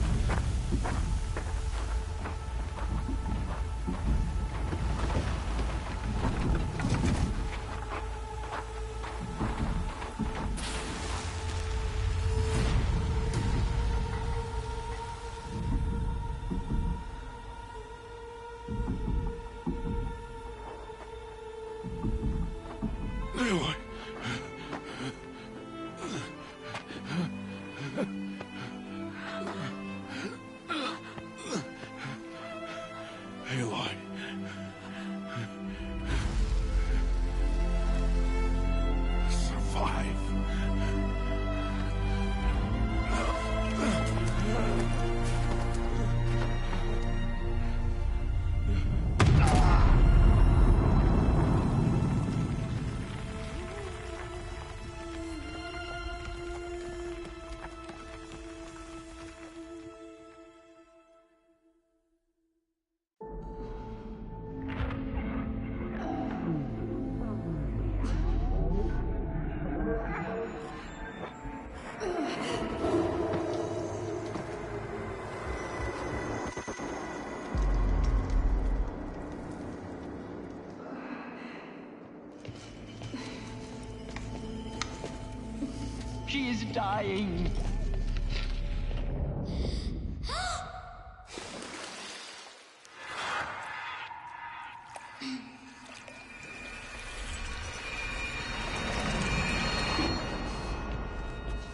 Aloy. Aloy. Survive. She is dying.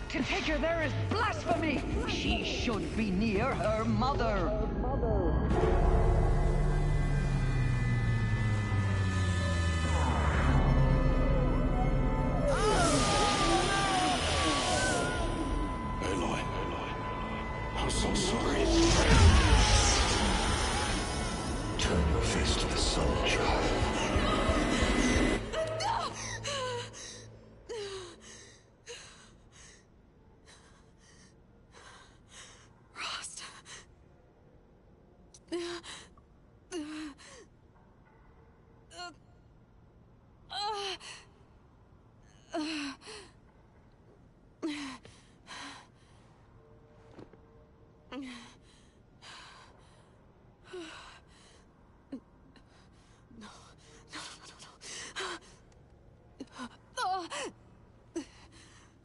To take her there is blasphemy. She should be near her mother. Aloy. I'm so sorry. Turn your face to the sun, child. Rost.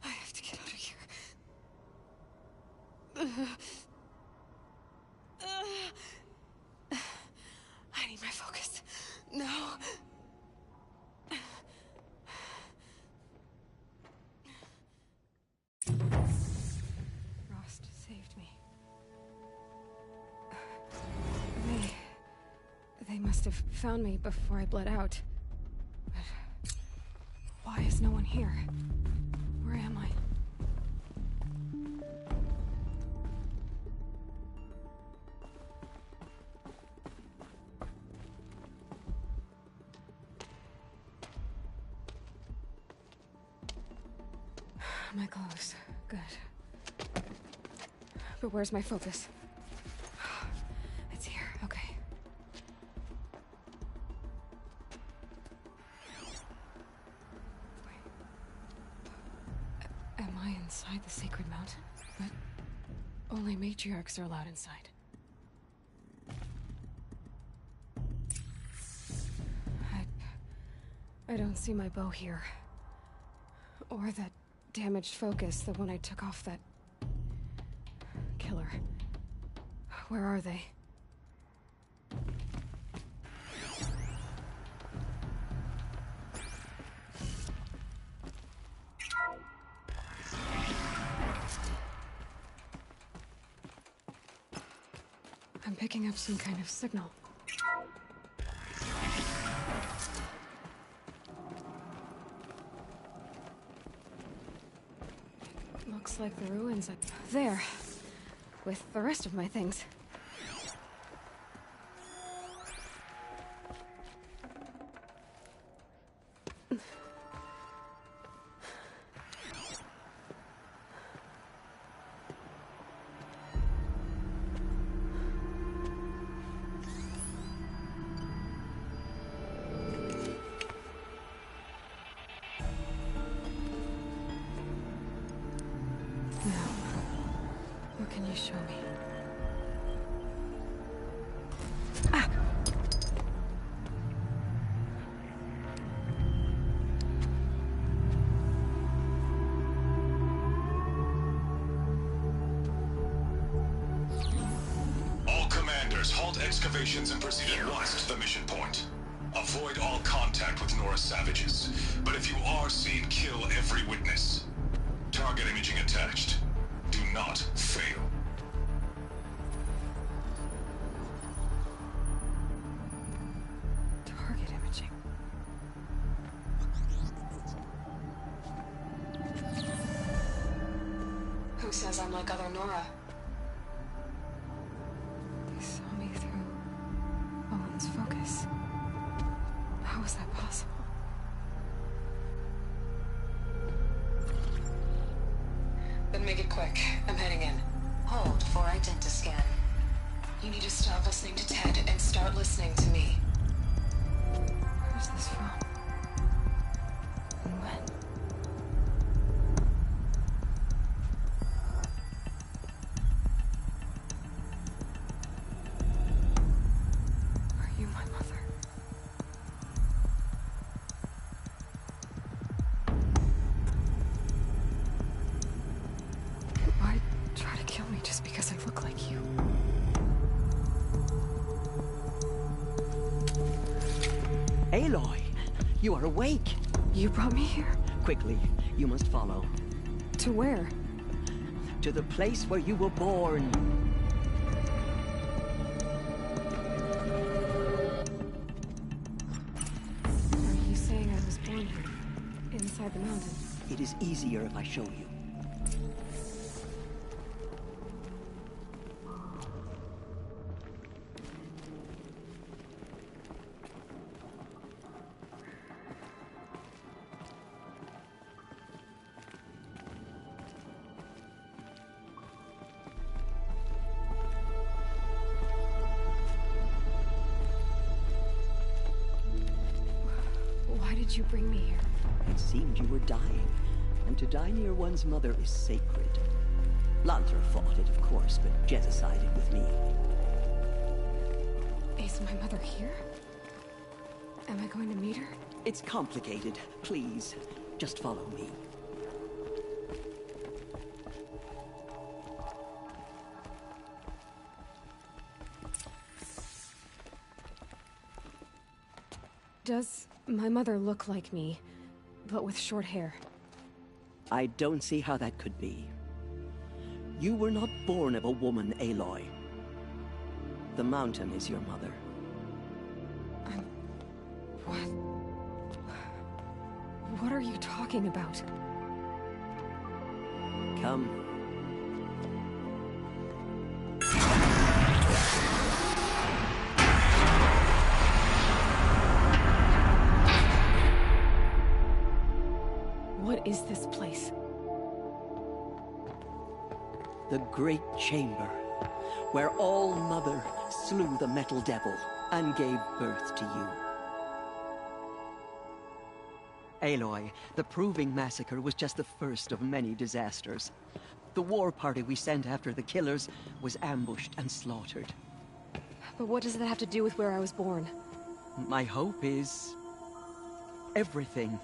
I have to get out of here. I need my focus. No. Rost saved me. They must have found me before I bled out. But why is no one here? Where am I? My clothes. Good. But where's my focus? It's here. Okay. Am I inside the sacred mountain? But only matriarchs are allowed inside. I don't see my bow here. Or that damaged focus, the one I took off that killer. Where are they? I'm picking up some kind of signal. Looks like the ruins up there, with the rest of my things. What can you show me? Ah! All commanders, halt excavations and proceed at once to the mission point. Avoid all contact with Nora savages. But if you are seen, kill every witness. Target imaging attached. Do not fail. Target imaging. Who says I'm like other Nora? They saw me through Owen's focus. How is that possible? Then make it quick. I'm heading in. Hold for identiscan. You need to stop listening to Ted and start listening to me. Where's this from? And when? Are you my mother? Why try to kill me just because I look like you? Aloy, you are awake. You brought me here? Quickly, you must follow. To where? To the place where you were born. Are you saying I was born here? Inside the mountain? It is easier if I show you. Why did you bring me here? It seemed you were dying, and to die near one's mother is sacred. Lantra fought it, of course, but Jezza sided with me. Is my mother here? Am I going to meet her? It's complicated. Please, just follow me. Does my mother look like me, but with short hair? I don't see how that could be. You were not born of a woman, Aloy. The mountain is your mother. What? What are you talking about? Come. What is this place? The Great Chamber, where All Mother slew the Metal Devil and gave birth to you. Aloy, the Proving Massacre was just the first of many disasters. The war party we sent after the killers was ambushed and slaughtered. But what does that have to do with where I was born? My hope is everything.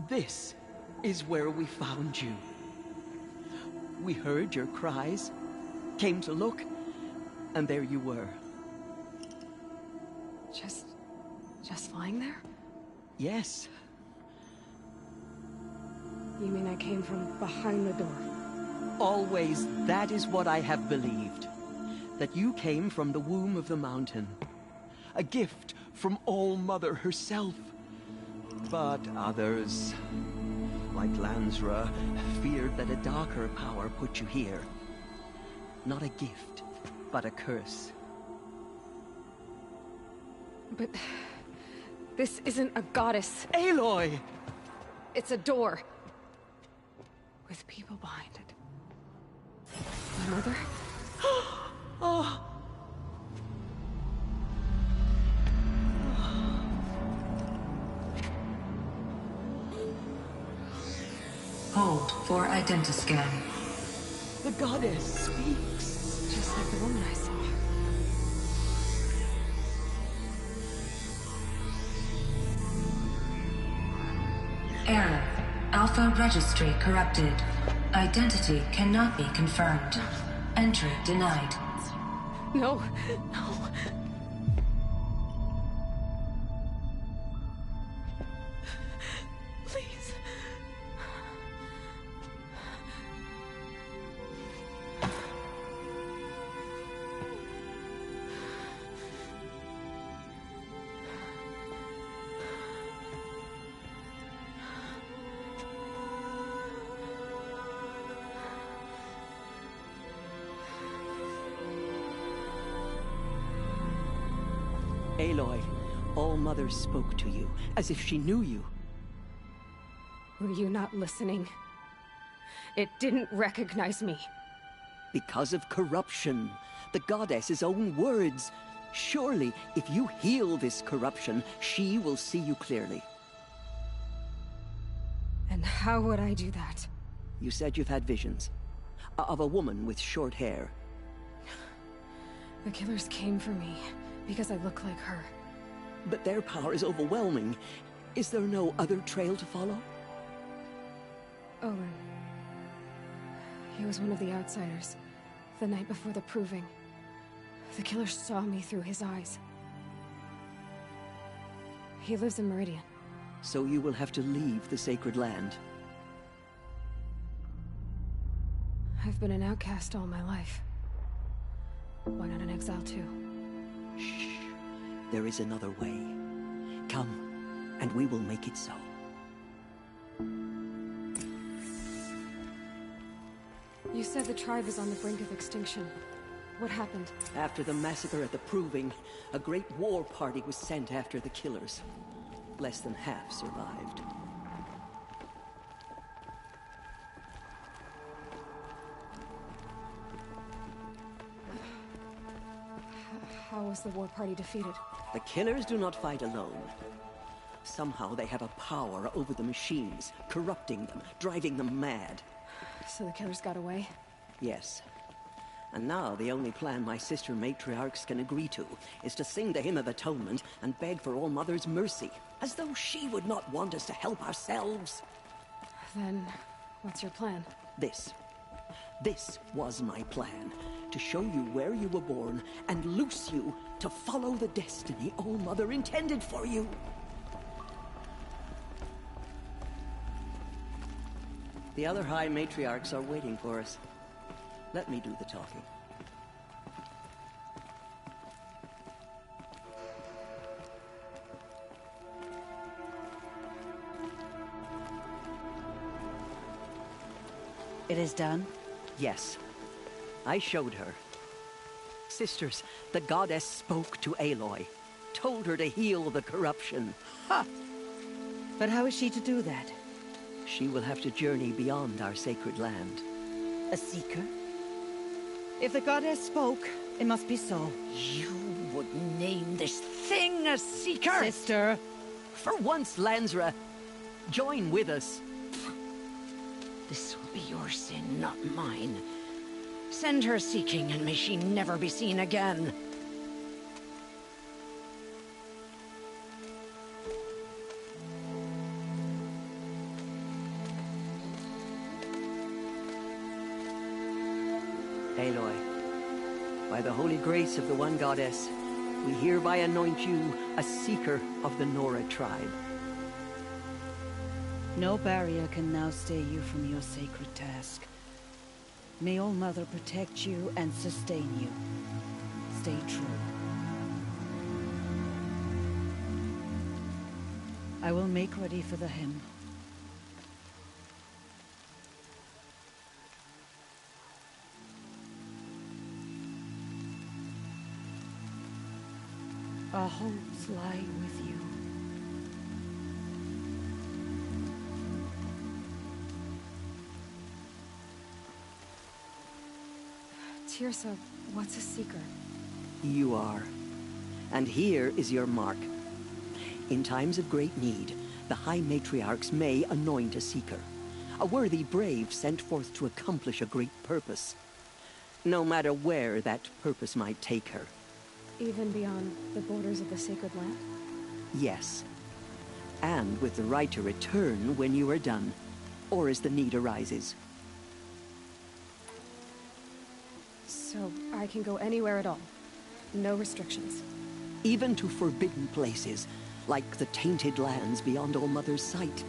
This is where we found you. We heard your cries, came to look, and there you were. Just lying there? Yes. You mean I came from behind the door? Always, that is what I have believed. That you came from the womb of the mountain. A gift from All Mother herself. But others like Lansra, feared that a darker power put you here. Not a gift, but a curse. But... this isn't a goddess. Aloy! It's a door. With people behind it. My mother? Oh! Hold for identiscan. The goddess speaks. Just like the woman I saw. Error. Alpha registry corrupted. Identity cannot be confirmed. Entry denied. No, no. Please. Aloy, All-Mother spoke to you, as if she knew you. Were you not listening? It didn't recognize me. Because of corruption. The goddess's own words. Surely, if you heal this corruption, she will see you clearly. And how would I do that? You said you've had visions. Of a woman with short hair. The killers came for me, because I look like her. But their power is overwhelming. Is there no other trail to follow? Owen. He was one of the outsiders. The night before the proving. The killer saw me through his eyes. He lives in Meridian. So you will have to leave the sacred land. I've been an outcast all my life. Why not an exile too? Shh. There is another way. Come, and we will make it so. You said the tribe is on the brink of extinction. What happened? After the massacre at the Proving, a great war party was sent after the killers. Less than half survived. How was the war party defeated? The killers do not fight alone. Somehow they have a power over the machines, corrupting them, driving them mad. So the killers got away? Yes. And now the only plan my sister matriarchs can agree to is to sing the Hymn of Atonement and beg for All-Mother's mercy, as though she would not want us to help ourselves. Then, what's your plan? This. This was my plan. To show you where you were born and loose you to follow the destiny All-Mother intended for you. The other High Matriarchs are waiting for us. Let me do the talking. It is done? Yes. I showed her. Sisters, the goddess spoke to Aloy. Told her to heal the corruption. Ha! But how is she to do that? She will have to journey beyond our sacred land. A seeker? If the goddess spoke, it must be so. You would name this thing a seeker? Sister! For once, Lansra, join with us. This will be your sin, not mine. Send her seeking, and may she never be seen again. Aloy, by the holy grace of the one goddess, we hereby anoint you a seeker of the Nora tribe. No barrier can now stay you from your sacred task. May All-Mother protect you and sustain you. Stay true. I will make ready for the hymn. homes lie with you. Tirsa, what's a seeker? You are. And here is your mark. In times of great need, the High Matriarchs may anoint a seeker. A worthy brave sent forth to accomplish a great purpose. No matter where that purpose might take her. Even beyond the borders of the sacred land? Yes. And with the right to return when you are done, or as the need arises. So I can go anywhere at all? No restrictions? Even to forbidden places, like the tainted lands beyond All Mother's sight.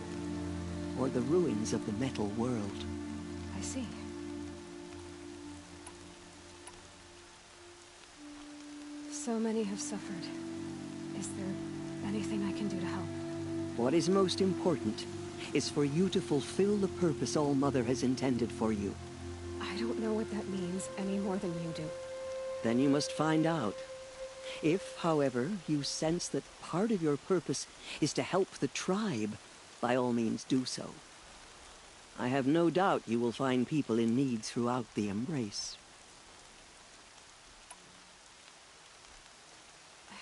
Or the ruins of the metal world. I see. So many have suffered. Is there anything I can do to help? What is most important is for you to fulfill the purpose All Mother has intended for you. I don't know what that means any more than you do. Then you must find out. If, however, you sense that part of your purpose is to help the tribe, by all means do so. I have no doubt you will find people in need throughout the Embrace.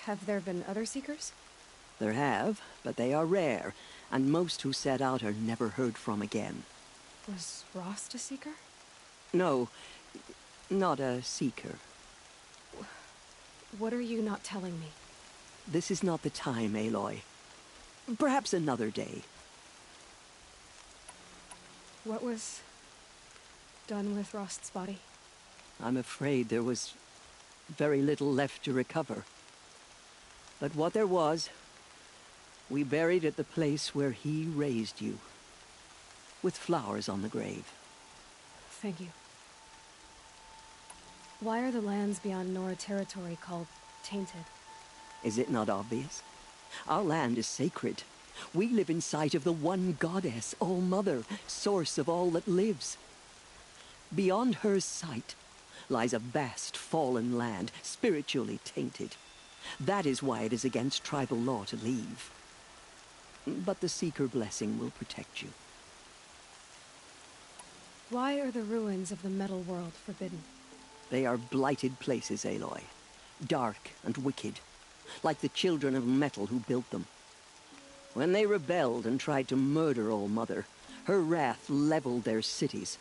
Have there been other Seekers? There have, but they are rare, and most who set out are never heard from again. Was Rost a Seeker? No, not a Seeker. What are you not telling me? This is not the time, Aloy. Perhaps another day. What was done with Rost's body? I'm afraid there was very little left to recover. But what there was, we buried at the place where he raised you. With flowers on the grave. Thank you. Why are the lands beyond Nora territory called tainted? Is it not obvious? Our land is sacred. We live in sight of the one goddess, All Mother, source of all that lives. Beyond her sight lies a vast fallen land, spiritually tainted. That is why it is against tribal law to leave. But the Seeker blessing will protect you. Why are the ruins of the metal world forbidden? They are blighted places, Aloy. Dark and wicked, like the children of metal who built them. When they rebelled and tried to murder All Mother, her wrath leveled their cities,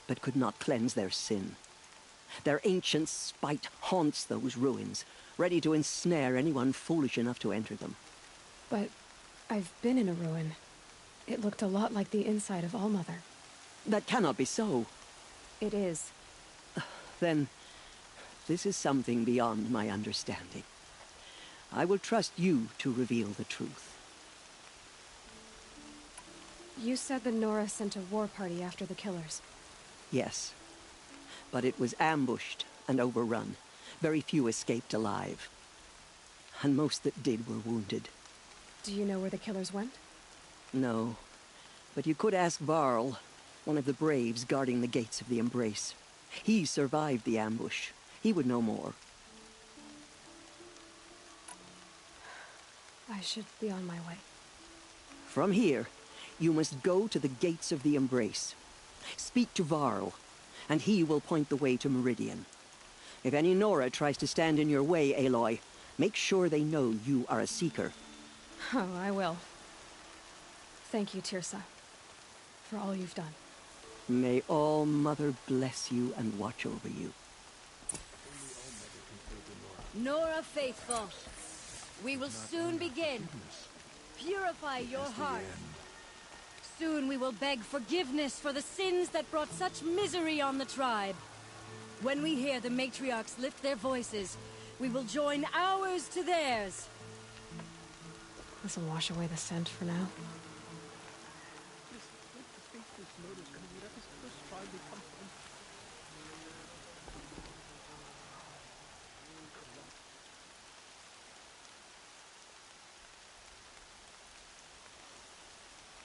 but could not cleanse their sin. Their ancient spite haunts those ruins, ready to ensnare anyone foolish enough to enter them. But I've been in a ruin. It looked a lot like the inside of All Mother. That cannot be so. It is. Then, this is something beyond my understanding. I will trust you to reveal the truth. You said the Nora sent a war party after the killers. Yes. But it was ambushed and overrun. Very few escaped alive. And most that did were wounded. Do you know where the killers went? No. But you could ask Varl, one of the braves guarding the gates of the Embrace. He survived the ambush. He would know more. I should be on my way. From here, you must go to the gates of the Embrace. Speak to Varl, and he will point the way to Meridian. If any Nora tries to stand in your way, Aloy, make sure they know you are a Seeker. Oh, I will. Thank you, Tirsa, for all you've done. May All Mother bless you and watch over you. Nora faithful, we will soon begin. Purify your heart. Soon we will beg forgiveness for the sins that brought such misery on the tribe. When we hear the matriarchs lift their voices, we will join ours to theirs. This will wash away the scent for now.